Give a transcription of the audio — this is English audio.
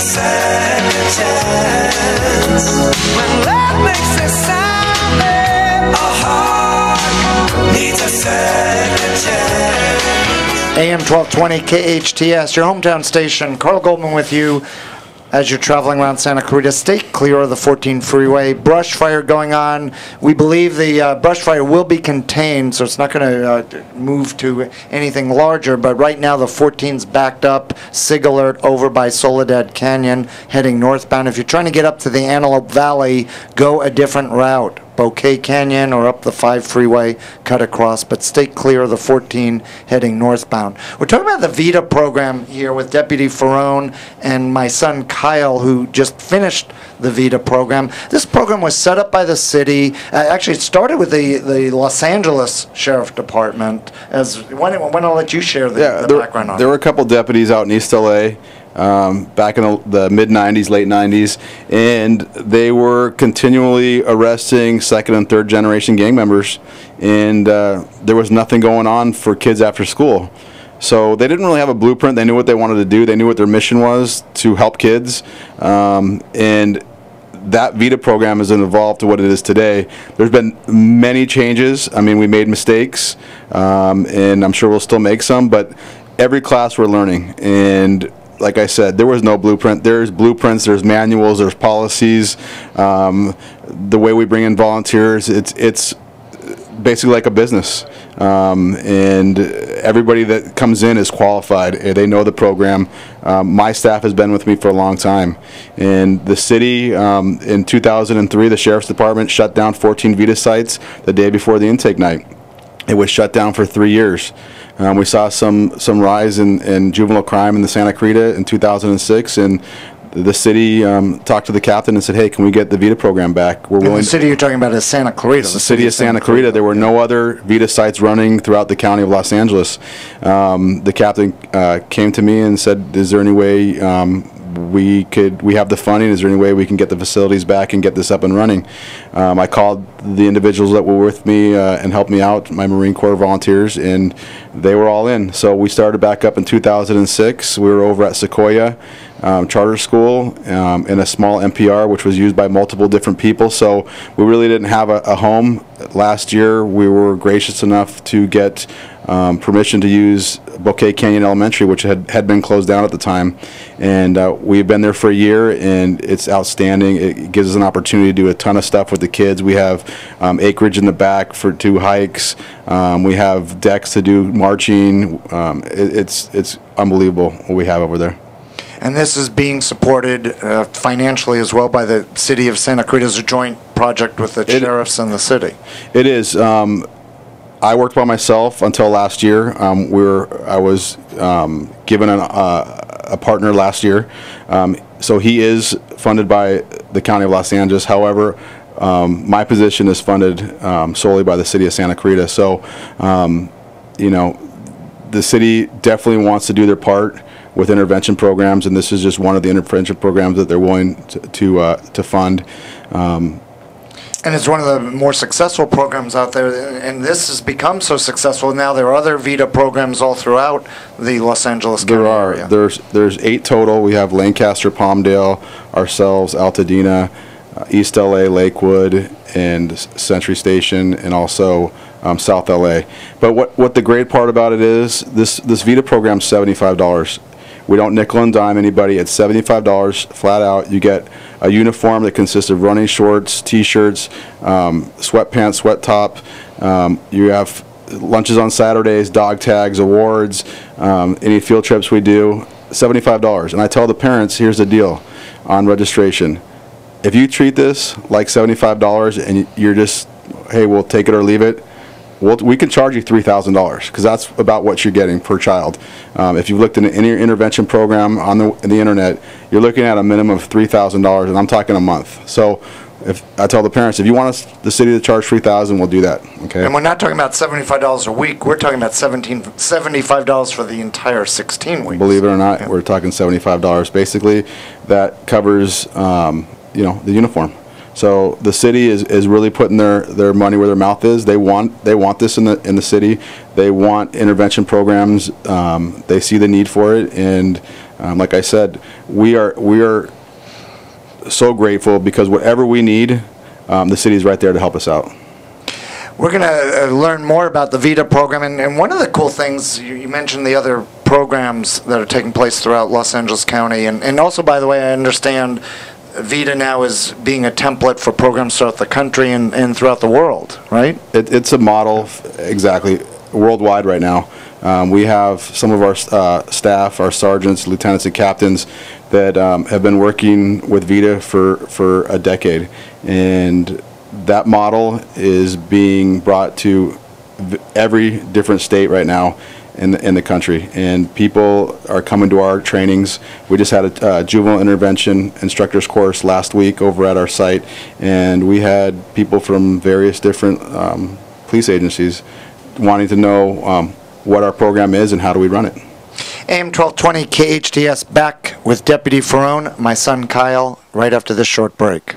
second chance. When love makes a sound, a heart needs a second chance. AM 1220 KHTS, your hometown station. Carl Goldman with you as you're traveling around Santa Clarita. Stay clear of the 14 freeway. Brush fire going on. We believe the brush fire will be contained, so it's not going to move to anything larger. But right now the 14's backed up. SIG alert over by Soledad Canyon, heading northbound. If you're trying to get up to the Antelope Valley, go a different route. Bouquet Canyon or up the 5 freeway, cut across, but stay clear of the 14 heading northbound. We're talking about the VIDA program here with Deputy Ferrone and my son Kyle, who just finished the VIDA program. This program was set up by the city. Actually, it started with the Los Angeles Sheriff Department. Why don't I let you share the background on it? There were a couple deputies out in East LA back in the mid-'90s, late '90s, and they were continually arresting second and third generation gang members, and there was nothing going on for kids after school. So they didn't really have a blueprint. They knew what they wanted to do. They knew what their mission was, to help kids, and that VIDA program has evolved to what it is today. There's been many changes. I mean, we made mistakes, and I'm sure we'll still make some, but every class we're learning. And like I said, there was no blueprint. There's blueprints, there's manuals, there's policies. The way we bring in volunteers, it's basically like a business. And everybody that comes in is qualified. They know the program. My staff has been with me for a long time. And the city, in 2003, the Sheriff's Department shut down 14 VIDA sites the day before the intake night. It was shut down for 3 years. We saw some rise in juvenile crime in the Santa Clarita in 2006, and the city talked to the captain and said, "Hey, can we get the VIDA program back? We're willing." The city you're talking about is Santa Clarita. The city of Santa Clarita. There were no other VIDA sites running throughout the county of Los Angeles. The captain came to me and said, "Is there any way we have the funding? Is there any way we can get the facilities back and get this up and running?" I called the individuals that were with me and helped me out, my Marine Corps volunteers, and they were all in. So we started back up in 2006. We were over at Sequoia Charter School in a small NPR, which was used by multiple different people. So we really didn't have a home. Last year, we were gracious enough to get permission to use Bouquet Canyon Elementary, which had been closed down at the time, and we've been there for a year, and it's outstanding. It gives us an opportunity to do a ton of stuff with the kids. We have acreage in the back for 2 hikes. We have decks to do marching. It's unbelievable what we have over there. And this is being supported financially as well by the city of Santa Clarita as a joint project with the sheriffs and the city. It is. I worked by myself until last year. I was given a partner last year. So he is funded by the County of Los Angeles. However, my position is funded solely by the city of Santa Clarita. So, you know, the city definitely wants to do their part with intervention programs, and this is just one of the intervention programs that they're willing to fund. And it's one of the more successful programs out there, and this has become so successful now. There are other VIDA programs all throughout the Los Angeles County area. There's 8 total. We have Lancaster, Palmdale, ourselves, Altadena, East LA, Lakewood, and Century Station, and also South LA. But what the great part about it is, this VIDA program is $75. We don't nickel and dime anybody. It's $75 flat out. You get a uniform that consists of running shorts, T-shirts, sweatpants, sweat top. You have lunches on Saturdays, dog tags, awards, any field trips we do, $75. And I tell the parents, here's the deal on registration. If you treat this like $75 and you're just, hey, we'll take it or leave it, we can charge you $3,000 because that's about what you're getting per child. If you've looked in any intervention program on the internet, you're looking at a minimum of $3,000, and I'm talking a month. So if I tell the parents, if you want the city to charge $3,000, we'll do that. Okay. And we're not talking about $75 a week. We're talking about $75 for the entire 16 weeks. Believe it or not, we're talking $75. Basically, that covers you know, the uniform. So the city is really putting their money where their mouth is. They want this in the city. They want intervention programs. They see the need for it, and Like I said, we are so grateful because whatever we need, the city is right there to help us out. We're going to learn more about the VIDA program, and one of the cool things, you mentioned the other programs that are taking place throughout Los Angeles County, and also, by the way, I understand VIDA now is being a template for programs throughout the country and throughout the world, right? It's a model, exactly, worldwide right now. We have some of our staff, our sergeants, lieutenants, and captains that have been working with VIDA for a decade, and that model is being brought to every different state right now in the country, and people are coming to our trainings. We just had a juvenile intervention instructors course last week over at our site, and we had people from various different police agencies wanting to know what our program is and how do we run it. AM 1220 KHTS back with Deputy Ferrone, my son Kyle, right after this short break.